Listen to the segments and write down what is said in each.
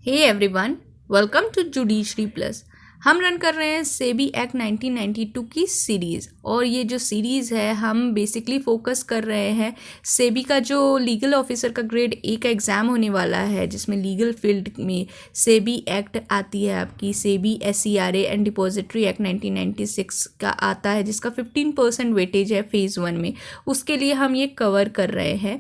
Hey everyone, welcome to Judiciary Plus. हम run कर रहे हैं सेबी एक्ट 1992 की सीरीज़। और ये जो सीरीज़ है हम बेसिकली फोकस कर रहे हैं सेबी का जो लीगल ऑफिसर का ग्रेड ए का एग्ज़ाम होने वाला है, जिसमें लीगल फील्ड में सेबी एक्ट आती है आपकी, SEBI SCRA and depository act 1996 का आता है, जिसका 15% वेटेज है फेज़ 1 में। उसके लिए हम ये कवर कर रहे हैं।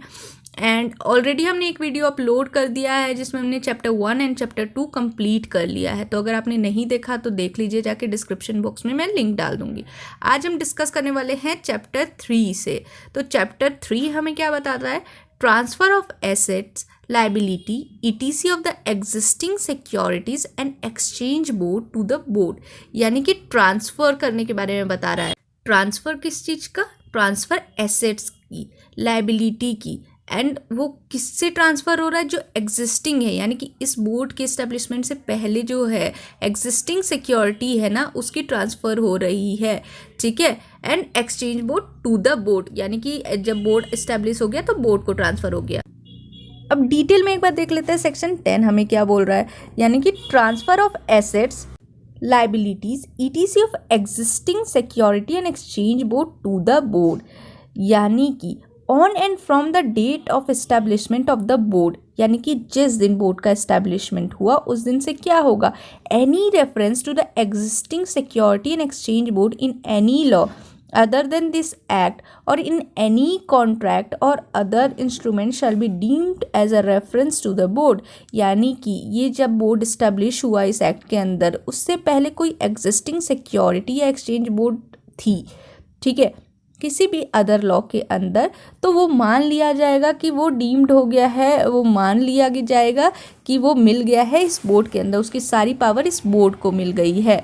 एंड ऑलरेडी हमने एक वीडियो अपलोड कर दिया है जिसमें हमने चैप्टर 1 एंड चैप्टर 2 कंप्लीट कर लिया है। तो अगर आपने नहीं देखा तो देख लीजिए जाके, डिस्क्रिप्शन बॉक्स में मैं लिंक डाल दूंगी। आज हम डिस्कस करने वाले हैं चैप्टर 3 से। तो चैप्टर 3 हमें क्या बताता है? Transfer of assets, liability, ETC of the existing securities and exchange board to the board. यानी कि ट्रांसफर करने के बारे में बता रहा है। ट्रांसफर किस चीज़ का? ट्रांसफर एसेट्स की, लाइबिलिटी की। एंड वो किससे ट्रांसफ़र हो रहा है? जो एग्जिस्टिंग है, यानी कि इस बोर्ड के इस्टेब्लिशमेंट से पहले जो है एग्जिस्टिंग सिक्योरिटी है ना, उसकी ट्रांसफ़र हो रही है। ठीक है। And exchange board to the board, यानी कि जब बोर्ड इस्टेब्लिश हो गया तो बोर्ड को ट्रांसफ़र हो गया। अब डिटेल में एक बार देख लेते हैं सेक्शन 10 हमें क्या बोल रहा है। यानी कि transfer of assets, liabilities, ETC of existing security and exchange board to the board. यानी कि on and from the date of establishment of the board, यानी कि जिस दिन बोर्ड का एस्टेब्लिशमेंट हुआ उस दिन से क्या होगा? Any reference to the existing security and exchange board in any law other than this act or in any contract or other instrument shall be deemed as a reference to the board. यानी कि ये जब board establish हुआ इस act के अंदर, उससे पहले कोई एग्जिस्टिंग सिक्योरिटी या एक्सचेंज बोर्ड थी, ठीक है, किसी भी अदर लॉ के अंदर, तो वो मान लिया जाएगा कि वो डीम्ड हो गया है, वो मान लिया जाएगा कि वो मिल गया है इस बोर्ड के अंदर, उसकी सारी पावर इस बोर्ड को मिल गई है।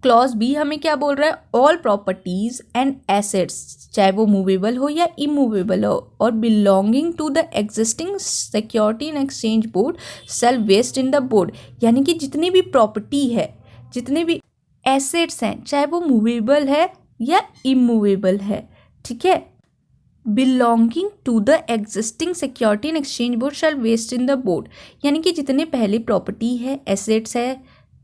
क्लॉज बी हमें क्या बोल रहा है? ऑल प्रॉपर्टीज एंड एसेट्स, चाहे वो मूवेबल हो या इमूवेबल हो, or belonging to the existing security and exchange board shall vest in the board. यानी कि जितनी भी प्रॉपर्टी है, जितने भी एसेट्स हैं, चाहे वो मूवेबल है या इमूवेबल है, ठीक है, belonging to the existing security and exchange board shall vest in the board. यानी कि जितने पहले प्रॉपर्टी है, एसेट्स है,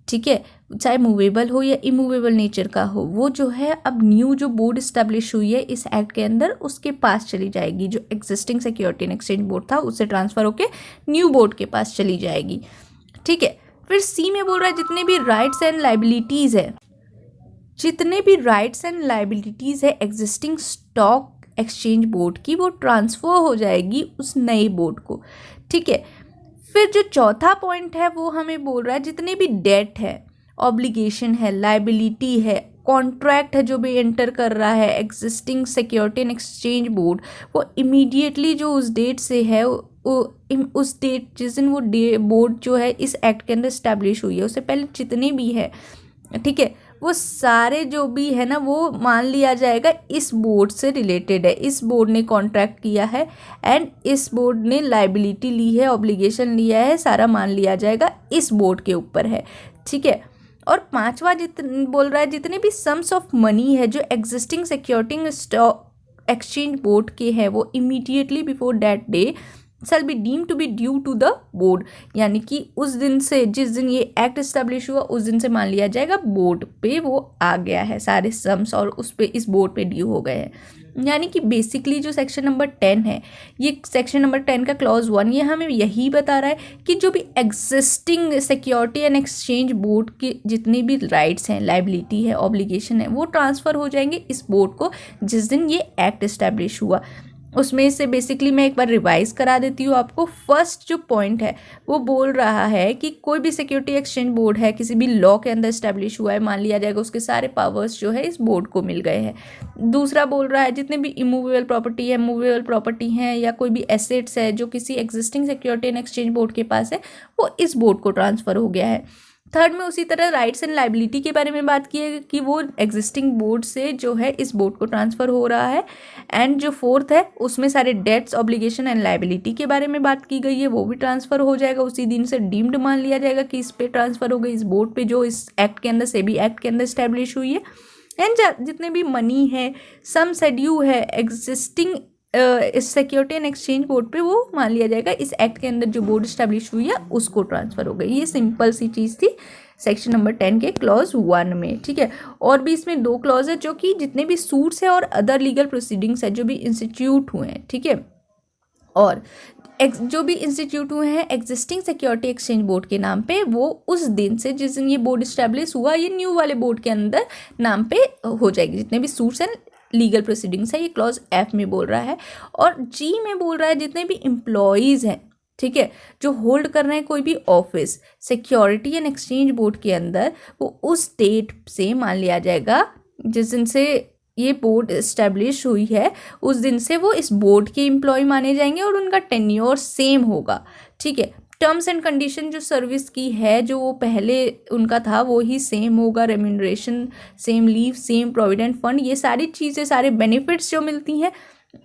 ठीक है, चाहे मूवेबल हो या इमूवेबल नेचर का हो, वो जो है अब न्यू जो बोर्ड इस्टेब्लिश हुई है इस एक्ट के अंदर, उसके पास चली जाएगी। जो existing security and exchange board था उससे ट्रांसफर होके न्यू बोर्ड के पास चली जाएगी। ठीक है। फिर सी में बोल रहा है जितने भी राइट्स एंड लाइबिलिटीज है, जितने भी राइट्स एंड लाइबिलिटीज़ है एग्जिस्टिंग स्टॉक एक्सचेंज बोर्ड की, वो ट्रांसफ़र हो जाएगी उस नए बोर्ड को। ठीक है। फिर जो चौथा पॉइंट है वो हमें बोल रहा है जितने भी डेट है, ऑब्लिगेशन है, लाइबिलिटी है, कॉन्ट्रैक्ट है जो भी एंटर कर रहा है existing security and exchange board, वो इमीडिएटली जो उस डेट से है, उस डेट जिस दिन वो बोर्ड जो है इस एक्ट के अंदर इस्टेब्लिश हुई है, उससे पहले जितने भी है, ठीक है, वो सारे जो भी है ना, वो मान लिया जाएगा इस बोर्ड से रिलेटेड है, इस बोर्ड ने कॉन्ट्रैक्ट किया है एंड इस बोर्ड ने लाइबिलिटी ली है, ऑब्लिगेशन लिया है, सारा मान लिया जाएगा इस बोर्ड के ऊपर है। ठीक है। और पांचवा बोल रहा है जितने भी सम्स ऑफ मनी है जो existing security stock exchange board के हैं, वो immediately before that day shall be deem to be due to the board. यानी कि उस दिन से, जिस दिन ये एक्ट इस्टेब्लिश हुआ उस दिन से मान लिया जाएगा बोर्ड पे वो आ गया है, सारे सम्स और उस पे इस बोर्ड पे ड्यू हो गए हैं। यानी कि बेसिकली जो सेक्शन नंबर 10 है, ये सेक्शन नंबर 10 का क्लॉज 1 ये हमें यही बता रहा है कि जो भी existing security and exchange board के जितने भी राइट्स हैं, लाइबिलिटी है, ऑब्लिगेशन है, वो ट्रांसफ़र हो जाएंगे इस बोर्ड को जिस दिन ये एक्ट इस्टेब्लिश हुआ। उसमें से बेसिकली मैं एक बार रिवाइज करा देती हूँ आपको। फर्स्ट जो पॉइंट है वो बोल रहा है कि कोई भी सिक्योरिटी एक्सचेंज बोर्ड है किसी भी लॉ के अंदर इस्टेब्लिश हुआ है, मान लिया जाएगा उसके सारे पावर्स जो है इस बोर्ड को मिल गए हैं। दूसरा बोल रहा है जितने भी इमूवेबल प्रॉपर्टी है, मूवेबल प्रॉपर्टी है, या कोई भी एसेट्स है जो किसी existing security and exchange board के पास है, वो इस बोर्ड को ट्रांसफ़र हो गया है। थर्ड में उसी तरह राइट्स एंड लाइबिलिटी के बारे में बात की है कि वो एग्जिस्टिंग बोर्ड से जो है इस बोर्ड को ट्रांसफ़र हो रहा है। एंड जो फोर्थ है उसमें सारे डेट्स, ऑब्लिगेशन एंड लाइबिलिटी के बारे में बात की गई है, वो भी ट्रांसफ़र हो जाएगा उसी दिन से, डीम्ड मान लिया जाएगा कि इस पे ट्रांसफ़र हो गई, इस बोर्ड पे जो इस एक्ट के अंदर, सेबी एक्ट के अंदर इस्टेब्लिश हुई है। एंड जितने भी मनी है, सम शेड्यू है, एग्जिस्टिंग इस सिक्योरिटी एंड एक्सचेंज बोर्ड पे वो मान लिया जाएगा इस एक्ट के अंदर जो बोर्ड स्टैब्लिश हुई है उसको ट्रांसफर हो गई। ये सिंपल सी चीज़ थी सेक्शन नंबर 10 के क्लॉज 1 में, ठीक है। और भी इसमें 2 क्लॉज है जो कि जितने भी सूट्स है और अदर लीगल प्रोसीडिंग्स है जो भी इंस्टीट्यूट हुए हैं, ठीक है, और जो भी इंस्टीट्यूट हुए हैं एग्जिस्टिंग सिक्योरिटी एक्सचेंज बोर्ड के नाम पे, वो उस दिन से जिस दिन ये बोर्ड स्टैब्लिश हुआ ये न्यू वाले बोर्ड के अंदर नाम पे हो जाएगी। जितने भी सूट्स हैं लीगल प्रोसीडिंग्स है, ये क्लॉज एफ में बोल रहा है। और जी में बोल रहा है जितने भी एम्प्लॉयज़ हैं, ठीक है, जो होल्ड कर रहे हैं कोई भी office security and exchange board के अंदर, वो उस डेट से मान लिया जाएगा जिस दिन से ये बोर्ड इस्टेब्लिश हुई है उस दिन से वो इस बोर्ड के एम्प्लॉय माने जाएंगे और उनका टेन्योर सेम होगा, ठीक है। टर्म्स एंड कंडीशन जो सर्विस की है जो वो पहले उनका था वो ही सेम होगा, remuneration same, leave same, provident fund, ये सारी चीज़ें, सारे बेनिफिट्स जो मिलती हैं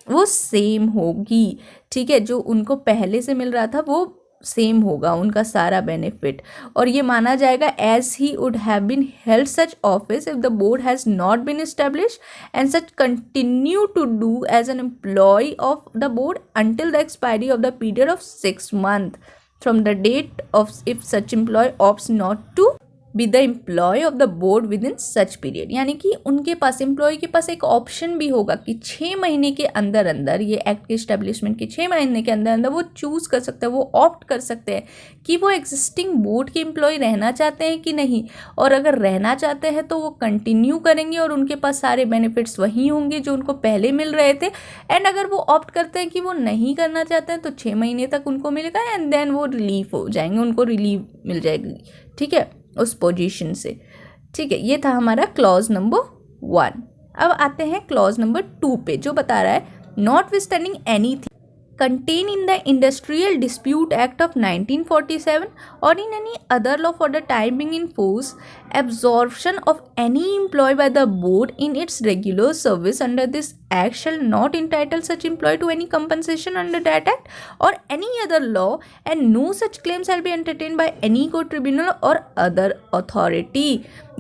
वो सेम होगी, ठीक है। जो उनको पहले से मिल रहा था वो सेम होगा उनका सारा बेनिफिट। और ये माना जाएगा as he would have been held such office if the board has not been establish and such continue to do as an employ of the board until the expiry of the period of 6 months from the date of if such employee opts not to be the employee of the board within such period। यानी कि उनके पास employ के पास एक option भी होगा कि 6 महीने के अंदर अंदर, ये एक्ट के इस्टेब्लिशमेंट के 6 महीने के अंदर अंदर वो चूज़ कर सकते हैं, वो ऑप्ट कर सकते हैं कि वो एग्जिस्टिंग बोर्ड के एम्प्लॉय रहना चाहते हैं कि नहीं। और अगर रहना चाहते हैं तो वो कंटिन्यू करेंगे और उनके पास सारे बेनिफिट्स वही होंगे जो उनको पहले मिल रहे थे। एंड अगर वो ऑप्ट करते हैं कि वो नहीं करना चाहते हैं तो 6 महीने तक उनको मिलेगा एंड देन वो रिलीफ हो जाएंगे, उनको रिलीव मिल जाएगी, ठीक है, उस पोजीशन से, ठीक है। ये था हमारा क्लॉज नंबर 1। अब आते हैं क्लॉज नंबर 2 पे जो बता रहा है notwithstanding anything contained in the Industrial Dispute Act of 1947 or in any other law for the time being in force, absorption of any employee by the board in its regular service under this act shall not entitle such employee to any compensation under that act or any other law, and no such claim shall be entertained by any court, tribunal or other authority।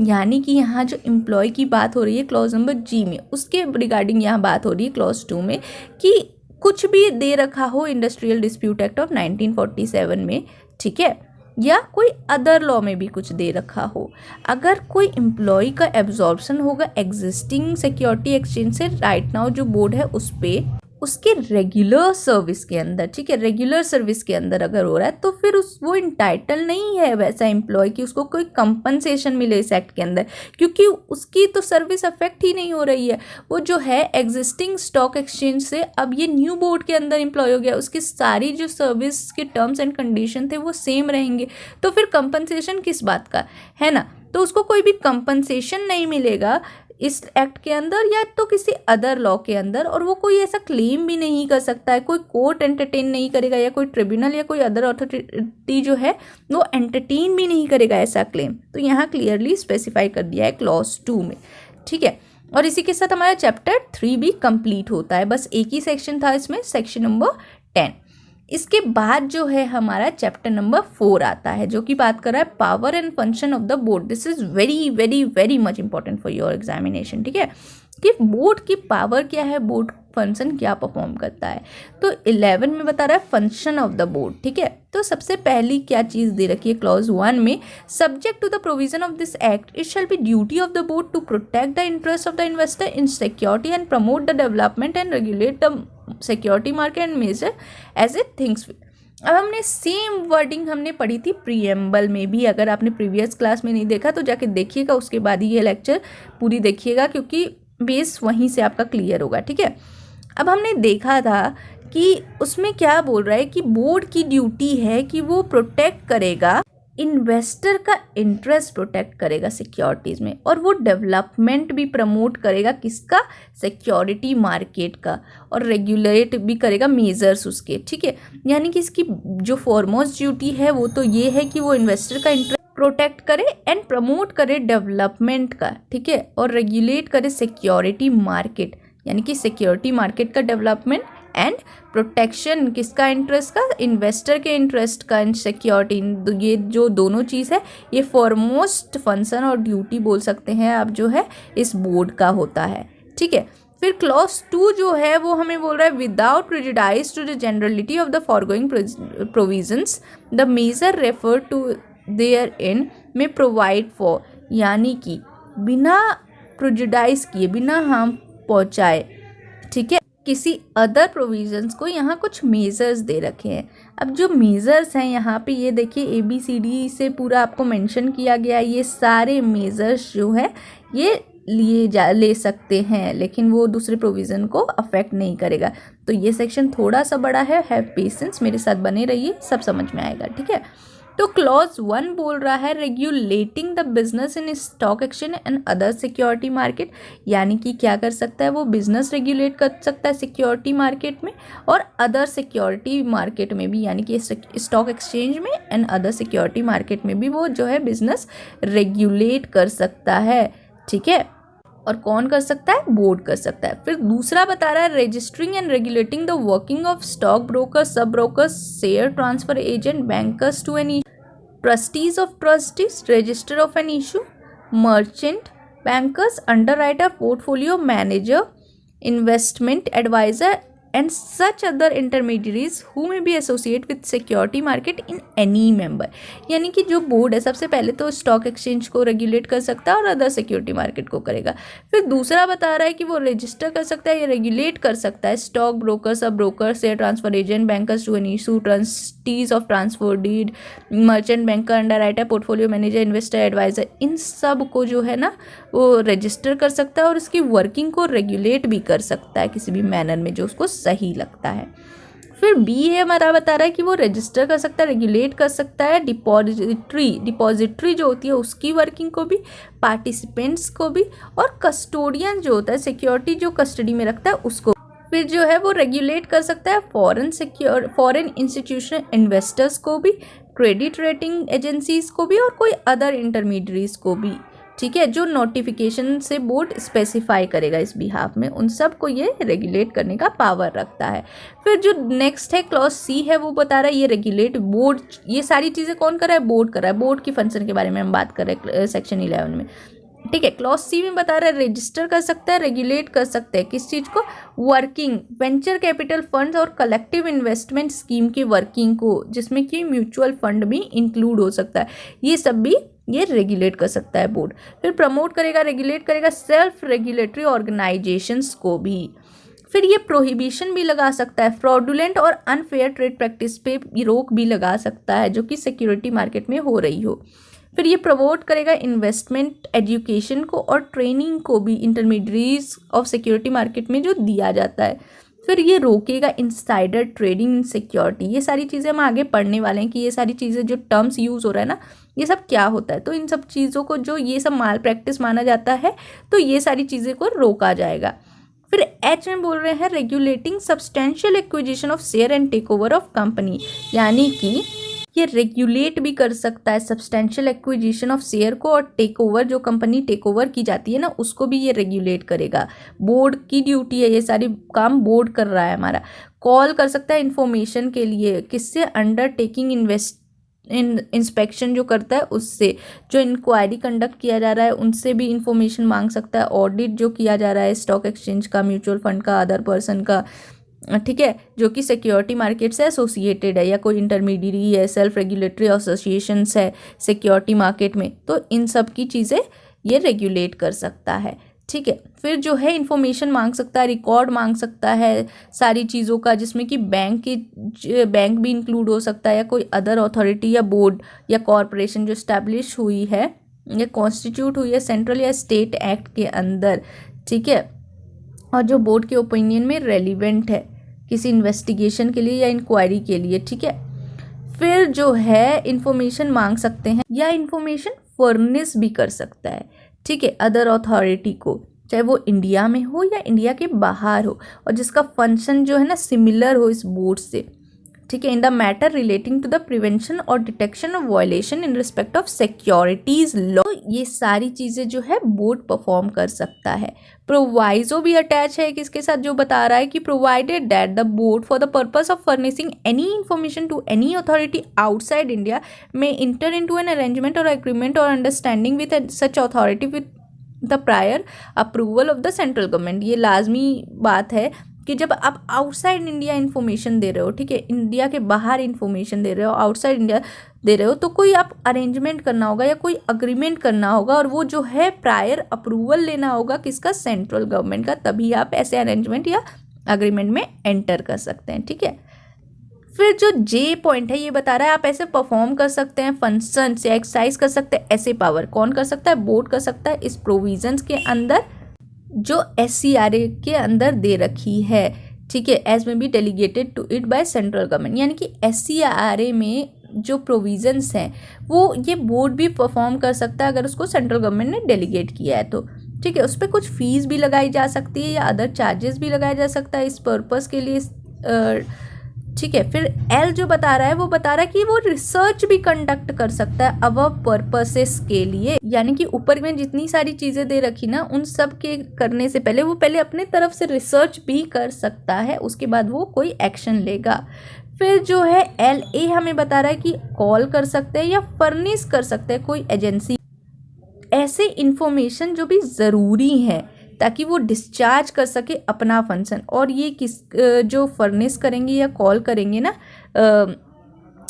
यानी कि यहाँ जो employ की बात हो रही है clause number जी में, उसके रिगार्डिंग यहाँ बात हो रही है क्लॉज 2 में कि कुछ भी दे रखा हो इंडस्ट्रियल डिस्प्यूट एक्ट ऑफ 1947 में, ठीक है, या कोई अदर लॉ में भी कुछ दे रखा हो, अगर कोई एम्प्लॉय का एब्जॉर्प्शन होगा एग्जिस्टिंग सिक्योरिटी एक्सचेंज से राइट नाउ जो बोर्ड है उस पे उसके रेगुलर सर्विस के अंदर, ठीक है, रेगुलर सर्विस के अंदर अगर हो रहा है तो फिर वो इंटाइटल नहीं है वैसा एम्प्लॉय कि उसको कोई कंपनसेशन मिले इस एक्ट के अंदर, क्योंकि उसकी तो सर्विस अफेक्ट ही नहीं हो रही है। वो जो है एग्जिस्टिंग स्टॉक एक्सचेंज से अब ये न्यू बोर्ड के अंदर एम्प्लॉय हो गया, उसकी सारी जो सर्विस के टर्म्स एंड कंडीशन थे वो सेम रहेंगे, तो फिर कंपनसेशन किस बात का है ना। तो उसको कोई भी कंपनसेशन नहीं मिलेगा इस एक्ट के अंदर या तो किसी अदर लॉ के अंदर, और वो कोई ऐसा क्लेम भी नहीं कर सकता है, कोई कोर्ट एंटरटेन नहीं करेगा या कोई ट्रिब्यूनल या कोई अदर अथॉरिटी जो है वो एंटरटेन भी नहीं करेगा ऐसा क्लेम। तो यहाँ क्लियरली स्पेसिफाई कर दिया है क्लॉज 2 में, ठीक है। और इसी के साथ हमारा चैप्टर 3 भी कंप्लीट होता है, बस एक ही सेक्शन था इसमें, सेक्शन नंबर 10। इसके बाद जो है हमारा चैप्टर नंबर 4 आता है जो कि बात कर रहा है power and function of the board. This is very very very much important for your examination, ठीक है, कि बोर्ड की पावर क्या है, बोर्ड फंक्शन क्या परफॉर्म करता है। तो 11 में बता रहा है फंक्शन ऑफ द बोर्ड, ठीक है। तो सबसे पहली क्या चीज़ दे रखी है क्लॉज 1 में, subject to the provision of this act it shall be duty of the board to protect the interest of the investor in security and promote the development and regulate the security market and measure as it things. अब हमने same wording हमने पढ़ी थी preamble में भी, अगर आपने previous class में नहीं देखा तो जाके देखिएगा, उसके बाद ही ये लेक्चर पूरी देखिएगा क्योंकि बेस वहीं से आपका क्लियर होगा, ठीक है। अब हमने देखा था कि उसमें क्या बोल रहा है कि बोर्ड की ड्यूटी है कि वो प्रोटेक्ट करेगा इन्वेस्टर का इंटरेस्ट, प्रोटेक्ट करेगा सिक्योरिटीज़ में, और वो डेवलपमेंट भी प्रमोट करेगा किसका, सिक्योरिटी मार्केट का, और रेगुलेट भी करेगा मेजर्स उसके, ठीक है। यानी कि इसकी जो फॉरमोस्ट ड्यूटी है वो तो ये है कि वो इन्वेस्टर का इंटरेस्ट प्रोटेक्ट करे एंड प्रमोट करे डेवलपमेंट का, ठीक है, और रेगुलेट करे सिक्योरिटी मार्केट, यानी कि सिक्योरिटी मार्केट का डेवलपमेंट एंड प्रोटेक्शन किसका इंटरेस्ट का, इन्वेस्टर के इंटरेस्ट का एंड सिक्योरिटी। ये जो दोनों चीज़ है ये फॉरमोस्ट फंक्शन और ड्यूटी बोल सकते हैं आप जो है इस बोर्ड का होता है, ठीक है। फिर क्लॉज 2 जो है वो हमें बोल रहा है without prejudice to the generality of the foregoing provisions the measure refer to therein may provide for, यानी कि बिना प्रेजुडाइज किए, बिना हार्म पहुंचाए, ठीक है, किसी अदर प्रोविजंस को यहाँ कुछ मेजर्स दे रखे हैं। अब जो मेजर्स हैं यहाँ पे ये देखिए ABCD से पूरा आपको मेंशन किया गया है। ये सारे मेजर्स जो है ये ले सकते हैं, लेकिन वो दूसरे प्रोविज़न को अफेक्ट नहीं करेगा। तो ये सेक्शन थोड़ा सा बड़ा है, हैव पेशेंस, मेरे साथ बने रहिए, सब समझ में आएगा, ठीक है। तो क्लॉज 1 बोल रहा है regulating the business in stock exchange and other security market, यानी कि क्या कर सकता है वो बिजनेस रेगुलेट कर सकता है सिक्योरिटी मार्केट में और अदर सिक्योरिटी मार्केट में भी, यानी कि स्टॉक एक्सचेंज में एंड अदर सिक्योरिटी मार्केट में भी वो जो है बिजनेस रेगुलेट कर सकता है, ठीक है। और कौन कर सकता है? बोर्ड कर सकता है। फिर दूसरा बता रहा है registering and regulating the working of stock broker, sub brokers, share transfer agent, bankers to an trustees of trustees, register of an issue, merchant bankers, underwriter, portfolio manager, investment advisor and such other intermediaries who may be associated with security market in any member, यानी कि जो board है सबसे पहले तो stock exchange को regulate कर सकता है और अदर सिक्योरिटी मार्केट को करेगा। फिर दूसरा बता रहा है कि वो रजिस्टर कर सकता है या रेगुलेट कर सकता है stock broker, sub broker, share transfer agent, bankers to an issue, trustees of transfer deed, merchant banker, underwriter, portfolio manager, investor advisor, इन सब को जो है ना वो रजिस्टर कर सकता है और उसकी वर्किंग को रेगुलेट भी कर सकता है किसी भी मैनर में जो उसको सही लगता है। फिर BA हमारा बता रहा है कि वो रजिस्टर कर सकता है, रेगुलेट कर सकता है डिपॉजिटरी जो होती है उसकी वर्किंग को भी, पार्टिसिपेंट्स को भी, और कस्टोडियन जो होता है सिक्योरिटी जो कस्टडी में रखता है उसको। फिर जो है वो रेगुलेट कर सकता है फॉरेन इंस्टीट्यूशनल इन्वेस्टर्स को भी, क्रेडिट रेटिंग एजेंसीज को भी और कोई अदर इंटरमीडियरीज को भी, ठीक है, जो नोटिफिकेशन से बोर्ड स्पेसिफाई करेगा इस बिहाफ में, उन सब को ये रेगुलेट करने का पावर रखता है। फिर जो नेक्स्ट है क्लॉज C है वो बता रहा है ये रेगुलेट बोर्ड, ये सारी चीज़ें कौन कर रहा है? बोर्ड कर रहा है। बोर्ड की फंक्शन के बारे में हम बात कर रहे हैं सेक्शन 11 में, ठीक है। क्लॉज C में बता रहा है रजिस्टर कर सकता है, रेगुलेट कर सकते हैं किस चीज़ को? वर्किंग, वेंचर कैपिटल फंड्स और कलेक्टिव इन्वेस्टमेंट स्कीम की वर्किंग को, जिसमें कि म्यूचुअल फंड भी इंक्लूड हो सकता है, ये सब भी ये रेगुलेट कर सकता है बोर्ड। फिर प्रमोट करेगा, रेगुलेट करेगा सेल्फ रेगुलेटरी ऑर्गेनाइजेशंस को भी। फिर ये प्रोहिबिशन भी लगा सकता है, फ्रॉडुलेंट और अनफेयर ट्रेड प्रैक्टिस पे रोक भी लगा सकता है जो कि सिक्योरिटी मार्केट में हो रही हो। फिर ये प्रमोट करेगा इन्वेस्टमेंट एजुकेशन को और ट्रेनिंग को भी इंटरमीडियरीज ऑफ सिक्योरिटी मार्केट में जो दिया जाता है। फिर ये रोकेगा इनसाइडर ट्रेडिंग इन सिक्योरिटी। ये सारी चीज़ें हम आगे पढ़ने वाले हैं कि ये सारी चीज़ें जो टर्म्स यूज़ हो रहा है ना ये सब क्या होता है। तो इन सब चीज़ों को जो ये सब माल प्रैक्टिस माना जाता है तो ये सारी चीज़ें को रोका जाएगा। फिर H में बोल रहे हैं regulating substantial acquisition of share and take over of company, यानी कि ये रेगुलेट भी कर सकता है सब्सटेंशियल एक्विजिशन ऑफ शेयर को और टेक ओवर, जो कंपनी टेक ओवर की जाती है ना उसको भी ये रेगुलेट करेगा। बोर्ड की ड्यूटी है, ये सारी काम बोर्ड कर रहा है हमारा। कॉल कर सकता है इंफॉर्मेशन के लिए, किससे? अंडरटेकिंग इंस्पेक्शन जो करता है उससे, जो इंक्वायरी कंडक्ट किया जा रहा है उनसे भी इंफॉर्मेशन मांग सकता है, ऑडिट जो किया जा रहा है स्टॉक एक्सचेंज का, म्यूचुअल फंड का, अदर पर्सन का, ठीक है, जो कि सिक्योरिटी मार्केट से एसोसिएटेड है या कोई इंटरमीडियरी है, सेल्फ रेगुलेटरी एसोसिएशंस है सिक्योरिटी मार्केट में, तो इन सब की चीज़ें ये रेगुलेट कर सकता है, ठीक है। फिर जो है इंफॉर्मेशन मांग सकता है, रिकॉर्ड मांग सकता है सारी चीज़ों का, जिसमें कि बैंक भी इंक्लूड हो सकता है या कोई अदर अथॉरिटी या बोर्ड या कॉरपोरेशन जो इस्टेब्लिश हुई है या कॉन्स्टिट्यूट हुई है सेंट्रल या स्टेट एक्ट के अंदर, ठीक है, और जो बोर्ड के ओपिनियन में रेलिवेंट है किसी इन्वेस्टिगेशन के लिए या इंक्वायरी के लिए, ठीक है। फिर जो है इंफॉर्मेशन मांग सकते हैं या इंफॉर्मेशन फर्निश भी कर सकता है, ठीक है, अदर अथॉरिटी को, चाहे वो इंडिया में हो या इंडिया के बाहर हो, और जिसका फंक्शन जो है ना सिमिलर हो इस बोर्ड से, ठीक है, in the matter relating to the prevention और detection of violation in respect of securities law. ये सारी चीज़ें जो है बोर्ड परफॉर्म कर सकता है। प्रोवाइजो भी अटैच है किसके साथ, जो बता रहा है कि provided that the board for the purpose of furnishing any information to any authority outside India may enter into an arrangement or agreement or understanding with such authority the prior approval of the central government. ये लाजमी बात है कि जब आप outside India information दे रहे हो, ठीक है, इंडिया के बाहर इन्फॉर्मेशन दे रहे हो, आउटसाइड इंडिया दे रहे हो, तो कोई आप अरेंजमेंट करना होगा या कोई अग्रीमेंट करना होगा, और वो जो है प्रायर अप्रूवल लेना होगा किसका, सेंट्रल गवर्नमेंट का, तभी आप ऐसे अरेंजमेंट या अग्रीमेंट में एंटर कर सकते हैं, ठीक है। फिर जो जे पॉइंट है ये बता रहा है आप ऐसे परफॉर्म कर सकते हैं फंक्शन या एक्सरसाइज कर सकते हैं ऐसे पावर। कौन कर सकता है, बोर्ड कर सकता है इस प्रोविजंस के अंदर जो SCRA के अंदर दे रखी है, ठीक है, as may be delegated to it by central government. यानी कि SCRA में जो प्रोविजंस हैं वो ये बोर्ड भी परफॉर्म कर सकता है अगर उसको सेंट्रल गवर्नमेंट ने डेलीगेट किया है तो, ठीक है। उस पर कुछ फीस भी लगाई जा सकती है या अदर चार्जेस भी लगाया जा सकता है इस पर्पस के लिए, ठीक है। फिर एल जो बता रहा है वो बता रहा है कि वो रिसर्च भी कंडक्ट कर सकता है अवर पर्पसेस के लिए। यानी कि ऊपर में जितनी सारी चीज़ें दे रखी ना उन सब के करने से पहले वो पहले अपने तरफ से रिसर्च भी कर सकता है, उसके बाद वो कोई एक्शन लेगा। फिर जो है LA हमें बता रहा है कि कॉल कर सकते हैं या फर्निश कर सकते हैं कोई एजेंसी ऐसे इंफॉर्मेशन जो भी ज़रूरी है ताकि वो डिस्चार्ज कर सके अपना फंक्शन। और ये किस जो फर्निश करेंगे या कॉल करेंगे ना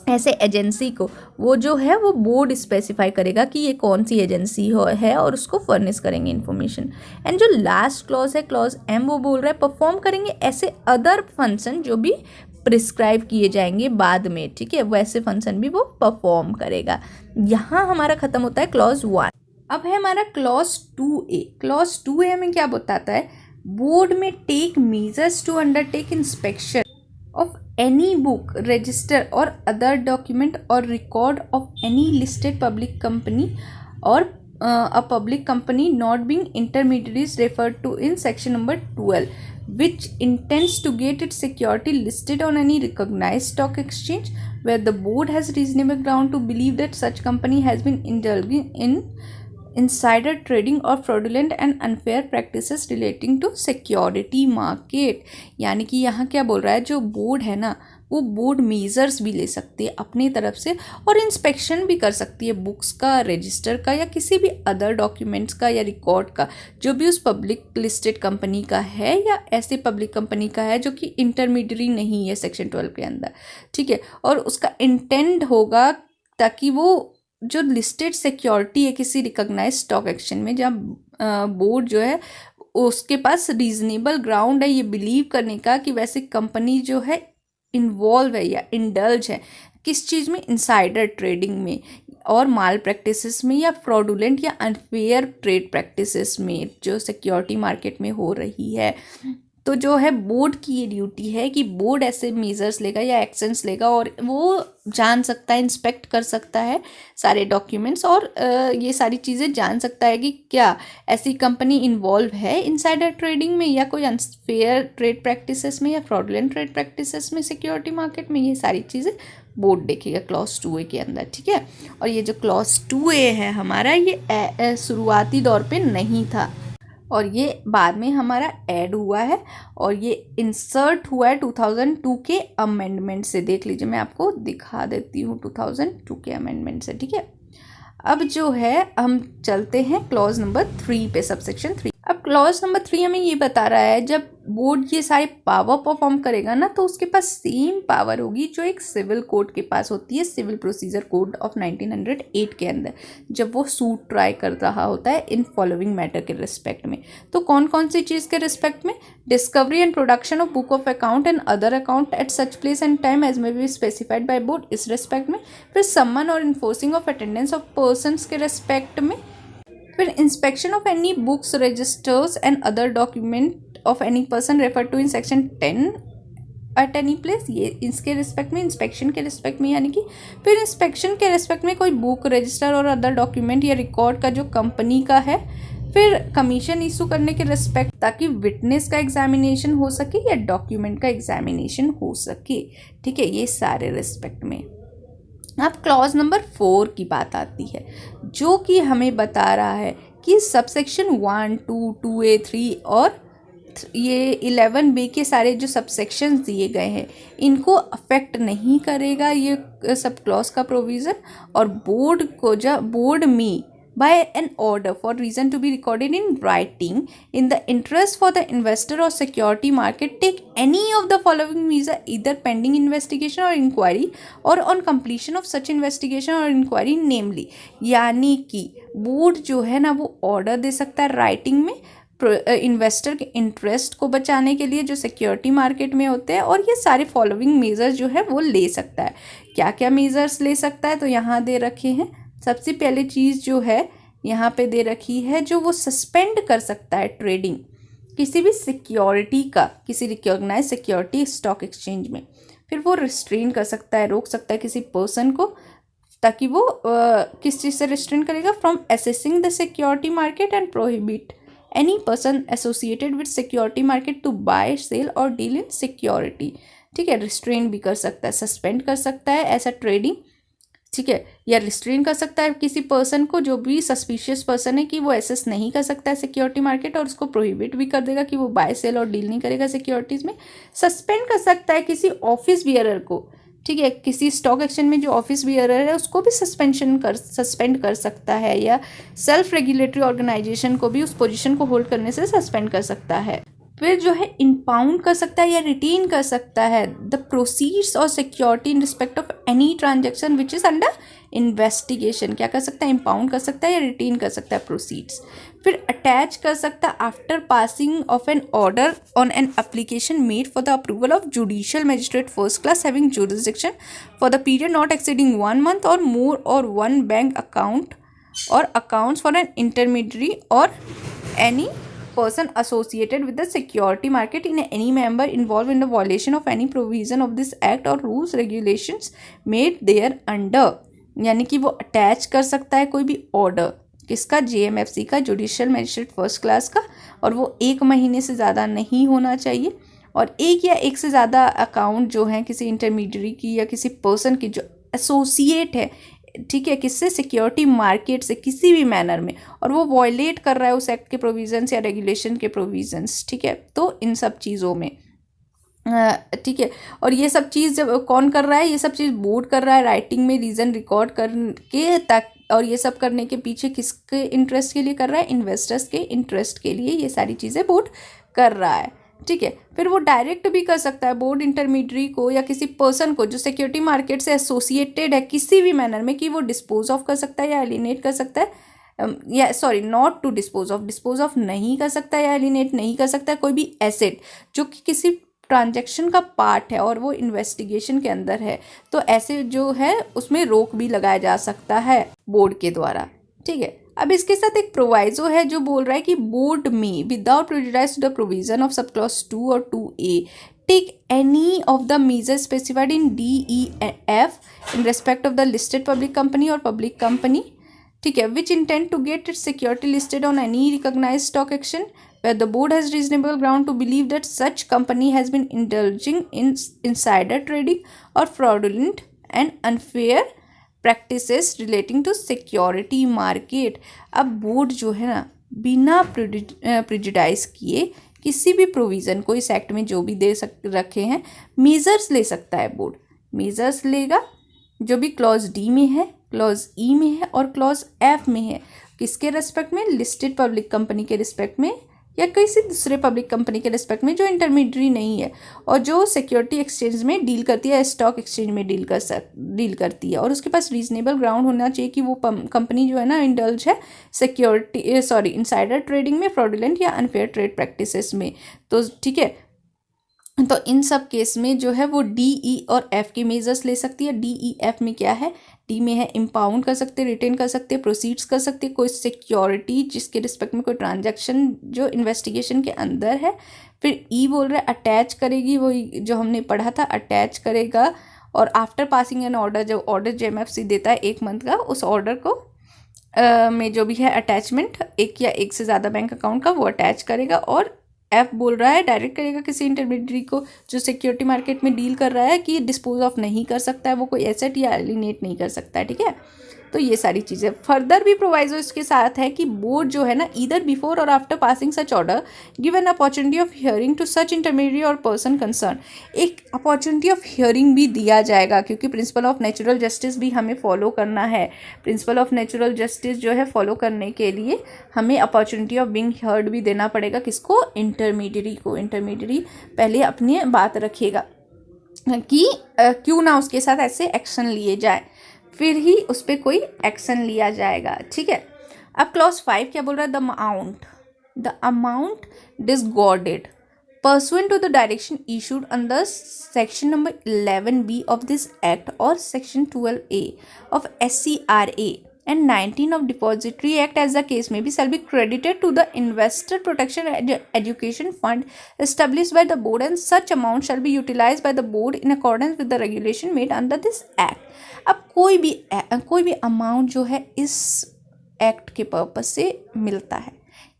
ऐसे एजेंसी को, वो जो है वो बोर्ड स्पेसिफाई करेगा कि ये कौन सी एजेंसी है और उसको फर्निश करेंगे इन्फॉर्मेशन। एंड जो लास्ट क्लॉज है क्लॉज M, वो बोल रहा है परफॉर्म करेंगे ऐसे अदर फंक्शन जो भी प्रिस्क्राइब किए जाएंगे बाद में, ठीक है, वैसे फंक्शन भी वो परफॉर्म करेगा। यहाँ हमारा खत्म होता है क्लॉज 1। अब है हमारा क्लॉज 2A। क्लॉज 2A में क्या बताता है, board may take measures to undertake inspection of any book, register or other document or record of any listed public company or a public company not being intermediaries referred to in section number 12 which intends to get its security listed on any recognized stock exchange where the board has reasonable ground to believe that such company has been indulging in insider trading or fraudulent and unfair practices relating to security market। यानी कि यहाँ क्या बोल रहा है, जो board है ना वो बोर्ड मेजर्स भी ले सकती है अपनी तरफ से और इंस्पेक्शन भी कर सकती है बुक्स का, रजिस्टर का या किसी भी अदर डॉक्यूमेंट्स का या रिकॉर्ड का जो भी उस पब्लिक लिस्टेड कंपनी का है या ऐसे पब्लिक कंपनी का है जो कि इंटरमीडियरी नहीं है सेक्शन 12 के अंदर, ठीक है। और उसका इंटेंट होगा ताकि वो जो लिस्टेड सिक्योरिटी है किसी रिकॉग्नाइज स्टॉक एक्सचेंज में, जहाँ बोर्ड जो है उसके पास रीजनेबल ग्राउंड है ये बिलीव करने का कि वैसे कंपनी जो है इन्वॉल्व है या इंडल्ज है किस चीज़ में, इनसाइडर ट्रेडिंग में और माल प्रैक्टिसेस में या फ्रॉडुलेंट या अनफेयर ट्रेड प्रैक्टिसेस में जो सिक्योरिटी मार्केट में हो रही है। तो जो है बोर्ड की ये ड्यूटी है कि बोर्ड ऐसे मेजर्स लेगा या एक्शंस लेगा और वो जान सकता है, इंस्पेक्ट कर सकता है सारे डॉक्यूमेंट्स और ये सारी चीज़ें जान सकता है कि क्या ऐसी कंपनी इन्वॉल्व है इनसाइडर ट्रेडिंग में या कोई अनफेयर ट्रेड प्रैक्टिसेस में या फ्रॉडुलेंट ट्रेड प्रैक्टिसेस में सिक्योरिटी मार्केट में। ये सारी चीज़ें बोर्ड देखेगा क्लॉज 2A के अंदर, ठीक है। और ये जो क्लॉज 2A है हमारा ये शुरुआती दौर पे नहीं था और ये बाद में हमारा ऐड हुआ है और ये इंसर्ट हुआ है 2002 के अमेंडमेंट से। देख लीजिए, मैं आपको दिखा देती हूँ 2002 के अमेंडमेंट से, ठीक है। अब जो है हम चलते हैं क्लॉज नंबर 3 पे, सबसेक्शन 3। अब क्लॉज नंबर 3 हमें ये बता रहा है जब बोर्ड ये सारे पावर परफॉर्म करेगा ना तो उसके पास सेम पावर होगी जो एक सिविल कोर्ट के पास होती है, सिविल प्रोसीजर कोड ऑफ 1908 के अंदर, जब वो सूट ट्राई कर रहा होता है इन फॉलोइंग मैटर के रिस्पेक्ट में। तो कौन कौन सी चीज़ के रिस्पेक्ट में, discovery and production of book of account and other account at such place and time as may be specified by board, इस रिस्पेक्ट में। फिर समन और enforcing of attendance of persons के रिस्पेक्ट में। फिर inspection of any books, registers and other document of any person refer to in section 10 at any place, ये इसके respect में, इंस्पेक्शन के रिस्पेक्ट में। यानी कि फिर इंस्पेक्शन के रिस्पेक्ट में कोई book, register or other document या रिकॉर्ड का जो कंपनी का है। फिर कमीशन इशू करने के रिस्पेक्ट ताकि विटनेस का एग्जामिनेशन हो सके या डॉक्यूमेंट का एग्जामिनेशन हो सके, ठीक है, ये सारे रिस्पेक्ट में। अब क्लॉज नंबर 4 की बात आती है जो कि हमें बता रहा है कि सबसेक्शन 1, 2, 2A, 3 और ये 11B के सारे जो सबसेक्शंस दिए गए हैं इनको अफेक्ट नहीं करेगा ये सब क्लॉज का प्रोविज़न। और बोर्ड को जब बोर्ड में by an order for reason to be recorded in writing in the interest for the investor or security market take any of the following measure either pending investigation or inquiry or on completion of such investigation or inquiry namely। यानी कि board जो है ना वो order दे सकता है writing में investor के इंटरेस्ट को बचाने के लिए जो सिक्योरिटी मार्केट में होते हैं, और ये सारे फॉलोइंग मेजर्स जो है वो ले सकता है। क्या क्या मेजर्स ले सकता है तो यहाँ दे रखे हैं। सबसे पहले चीज़ जो है यहाँ पे दे रखी है, जो वो सस्पेंड कर सकता है ट्रेडिंग किसी भी सिक्योरिटी का, किसी रिकॉग्नाइज सिक्योरिटी स्टॉक एक्सचेंज में। फिर वो रिस्ट्रेन कर सकता है, रोक सकता है किसी पर्सन को, ताकि वो किस चीज़ से रिस्ट्रेन करेगा, from accessing the security market and prohibit any person associated with security market to buy sell और डील इन सिक्योरिटी। ठीक है, रिस्ट्रेन भी कर सकता है, सस्पेंड कर सकता है ऐसा ट्रेडिंग, ठीक है, या रिस्ट्रेन कर सकता है किसी पर्सन को जो भी सस्पिशियस पर्सन है कि वो एसेस नहीं कर सकता है सिक्योरिटी मार्केट, और उसको प्रोहिबिट भी कर देगा कि वो बाय सेल और डील नहीं करेगा सिक्योरिटीज़ में। सस्पेंड कर सकता है किसी ऑफिस बियरर को, ठीक है, किसी स्टॉक एक्सचेंज में जो ऑफिस बियरर है उसको भी सस्पेंड कर सकता है, या सेल्फ रेगुलेटरी ऑर्गेनाइजेशन को भी उस पोजीशन को होल्ड करने से सस्पेंड कर सकता है। फिर जो है इम्पाउंड कर सकता है या रिटेन कर सकता है द प्रोसीड्स और security in respect of any transaction which is under investigation. क्या कर सकता है, इम्पाउंड कर सकता है या रिटेन कर सकता है प्रोसीड्स। फिर अटैच कर सकता है after passing of an order on an application made for the approval of judicial magistrate first class having jurisdiction for the period not exceeding 1 month और मोर, और 1 बैंक अकाउंट और अकाउंट्स फॉर एन इंटरमीडियरी और any person associated with the security market in any member involved in the violation of any provision of this act or rules regulations made there under। यानी कि वो attach कर सकता है कोई भी order, किसका, JMFC का, जुडिशियल मजिस्ट्रेट फर्स्ट क्लास का, और वो 1 महीने से ज़्यादा नहीं होना चाहिए, और एक या एक से ज़्यादा अकाउंट जो हैं किसी इंटरमीडियरी की या किसी पर्सन की जो एसोसिएट है, ठीक है, किससे, सिक्योरिटी मार्केट से किसी भी मैनर में, और वो वॉयलेट कर रहा है उस एक्ट के प्रोविजंस या रेगुलेशन के प्रोविजंस, ठीक है, तो इन सब चीज़ों में, ठीक है। और ये सब चीज़ जब कौन कर रहा है, ये सब चीज़ बोर्ड कर रहा है राइटिंग में रीज़न रिकॉर्ड करके, तक, और ये सब करने के पीछे किसके इंटरेस्ट के लिए कर रहा है, इन्वेस्टर्स के इंटरेस्ट के लिए ये सारी चीज़ें बोर्ड कर रहा है, ठीक है। फिर वो डायरेक्ट भी कर सकता है बोर्ड इंटरमीडियरी को या किसी पर्सन को जो सिक्योरिटी मार्केट से एसोसिएटेड है किसी भी मैनर में, कि वो डिस्पोज ऑफ कर सकता है या एलिनेट कर सकता है, या sorry not to dispose of नहीं कर सकता है या एलिनेट नहीं कर सकता है कोई भी एसेट जो कि किसी ट्रांजैक्शन का पार्ट है और वो इन्वेस्टिगेशन के अंदर है, तो ऐसे जो है उसमें रोक भी लगाया जा सकता है बोर्ड के द्वारा, ठीक है। अब इसके साथ एक प्रोवाइजो है जो बोल रहा है कि बोर्ड में without prejudice to the provision of sub clause 2 और 2A take any of the measure specified in DEF in respect of the listed public company और पब्लिक कंपनी, ठीक है, which intend to get its security listed on any recognised stock exchange where the board has reasonable ground to believe that such company has been indulging in insider trading or fraudulent and unfair practices relating to security market। अब board जो है ना बिना prejudice किए किसी भी provision को इस एक्ट में जो भी रखे हैं मेजर्स ले सकता है। बोर्ड मेजर्स लेगा जो भी क्लॉज डी में है, क्लॉज ई में है और क्लॉज एफ में है, किसके रिस्पेक्ट में, लिस्टेड पब्लिक कंपनी के रिस्पेक्ट में या किसी दूसरे पब्लिक कंपनी के रिस्पेक्ट में जो इंटरमीडियरी नहीं है और जो सिक्योरिटी एक्सचेंज में डील करती है, स्टॉक एक्सचेंज में डील करती है, और उसके पास रीजनेबल ग्राउंड होना चाहिए कि वो कंपनी जो है ना इंडल्ज है इनसाइडर ट्रेडिंग में, फ्रॉडुलेंट या अनफेयर ट्रेड प्रैक्टिसेस में। तो ठीक है, तो इन सब केस में जो है वो DE और F के मेजर्स ले सकती है। DEF में क्या है, डी में है इम्पाउंड कर सकते, रिटेन कर सकते, प्रोसीड्स कर सकते, कोई सिक्योरिटी जिसके रिस्पेक्ट में कोई ट्रांजैक्शन जो इन्वेस्टिगेशन के अंदर है। फिर ई बोल रहा है अटैच करेगी, वही जो हमने पढ़ा था, अटैच करेगा, और आफ्टर पासिंग एन ऑर्डर, जो ऑर्डर JMFC देता है 1 मंथ का, उस ऑर्डर को में जो भी है अटैचमेंट एक या एक से ज़्यादा बैंक अकाउंट का वो अटैच करेगा। और F बोल रहा है डायरेक्ट करेगा किसी इंटरमीडियरी को जो सिक्योरिटी मार्केट में डील कर रहा है कि डिस्पोज ऑफ नहीं कर सकता है वो कोई एसेट या एलिनेट नहीं कर सकता है, ठीक है। तो ये सारी चीज़ें। फर्दर भी प्रोवाइजो इसके साथ है कि बोर्ड जो है ना ईदर बिफोर और after passing such order give an opportunity of hearing to such intermediate और पर्सन कंसर्न, एक अपॉर्चुनिटी ऑफ हियरिंग भी दिया जाएगा, क्योंकि प्रिंसिपल ऑफ नेचुरल जस्टिस भी हमें फॉलो करना है। प्रिंसिपल ऑफ नेचुरल जस्टिस जो है फॉलो करने के लिए हमें अपॉर्चुनिटी ऑफ बीइंग हर्ड भी देना पड़ेगा। किसको? इंटरमीडिएट को। इंटरमीडिएट पहले अपनी बात रखिएगा कि क्यों ना उसके साथ ऐसे एक्शन लिए जाए, फिर ही उस पर कोई एक्शन लिया जाएगा। ठीक है, अब क्लॉज 5 क्या बोल रहा है? The amount disgorged pursuant to the direction issued under section number 11B of this act or section 12A of SCRA and 19 of Depository Act as the case may be shall be credited to the Investor Protection Education Fund established by the board, and such amount shall be utilized by the board in accordance with the regulation made under this act. अब कोई भी amount जो है इस act के purpose से मिलता है,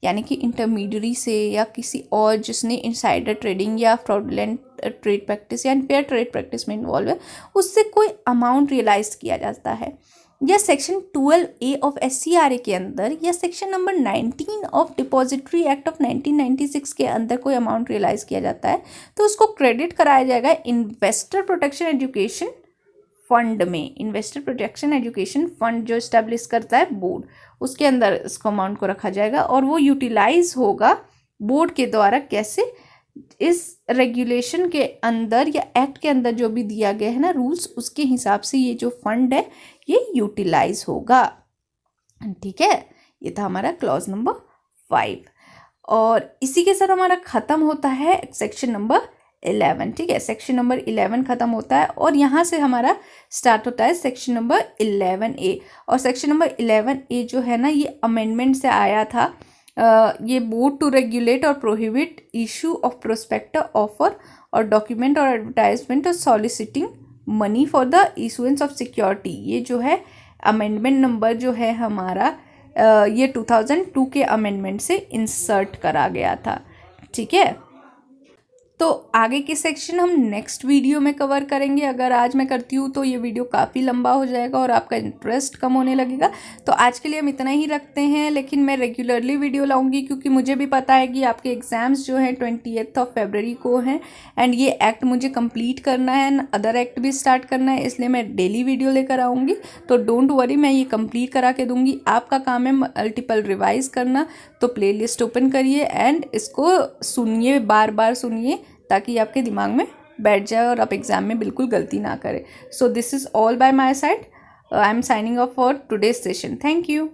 यानी कि इंटरमीडियरी से या किसी और जिसने इनसाइडर ट्रेडिंग या फ्रॉडुलेंट ट्रेड प्रैक्टिस या अनफेयर ट्रेड प्रैक्टिस में इन्वॉल्व है, उससे कोई अमाउंट रियलाइज किया जाता है, या सेक्शन 12A ऑफ SCRA के अंदर या section number 19 of depository act of 1996 के अंदर कोई अमाउंट रियलाइज किया जाता है, तो उसको क्रेडिट कराया जाएगा इन्वेस्टर प्रोटेक्शन एजुकेशन फंड में। इन्वेस्टर प्रोटेक्शन एजुकेशन फंड जो इस्टेब्लिश करता है बोर्ड, उसके अंदर इसको अमाउंट को रखा जाएगा और वो यूटिलाइज होगा बोर्ड के द्वारा। कैसे? इस रेगुलेशन के अंदर या एक्ट के अंदर जो भी दिया गया है ना रूल्स, उसके हिसाब से ये जो फंड है ये यूटिलाइज होगा। ठीक है, ये था हमारा क्लॉज नंबर 5 और इसी के साथ हमारा ख़त्म होता है सेक्शन नंबर 11। ठीक है, सेक्शन नंबर 11 ख़त्म होता है और यहाँ से हमारा स्टार्ट होता है सेक्शन नंबर 11A। और सेक्शन नंबर 11A जो है ना ये अमेंडमेंट से आया था। ये बोर्ड टू रेगुलेट और prohibit issue of prospector offer और डॉक्यूमेंट और एडवर्टाइजमेंट और soliciting money for the issuance of security, ये जो है अमेंडमेंट नंबर जो है हमारा ये 2002 के अमेंडमेंट से इंसर्ट करा गया था। ठीक है, तो आगे के सेक्शन हम नेक्स्ट वीडियो में कवर करेंगे। अगर आज मैं करती हूँ तो ये वीडियो काफ़ी लंबा हो जाएगा और आपका इंटरेस्ट कम होने लगेगा, तो आज के लिए हम इतना ही रखते हैं। लेकिन मैं रेगुलरली वीडियो लाऊंगी क्योंकि मुझे भी पता है कि आपके एग्ज़ाम्स जो हैं 28 फरवरी को हैं एंड ये एक्ट मुझे कंप्लीट करना है, अदर एक्ट भी स्टार्ट करना है, इसलिए मैं डेली वीडियो लेकर आऊँगी। तो डोंट वरी, मैं ये कंप्लीट करा के दूँगी। आपका काम है मल्टीपल रिवाइज करना, तो प्ले लिस्ट ओपन करिए एंड इसको सुनिए, बार बार सुनिए ताकि आपके दिमाग में बैठ जाए और आप एग्ज़ाम में बिल्कुल गलती ना करें। So this is all by my side. I am signing off for today's session. Thank you.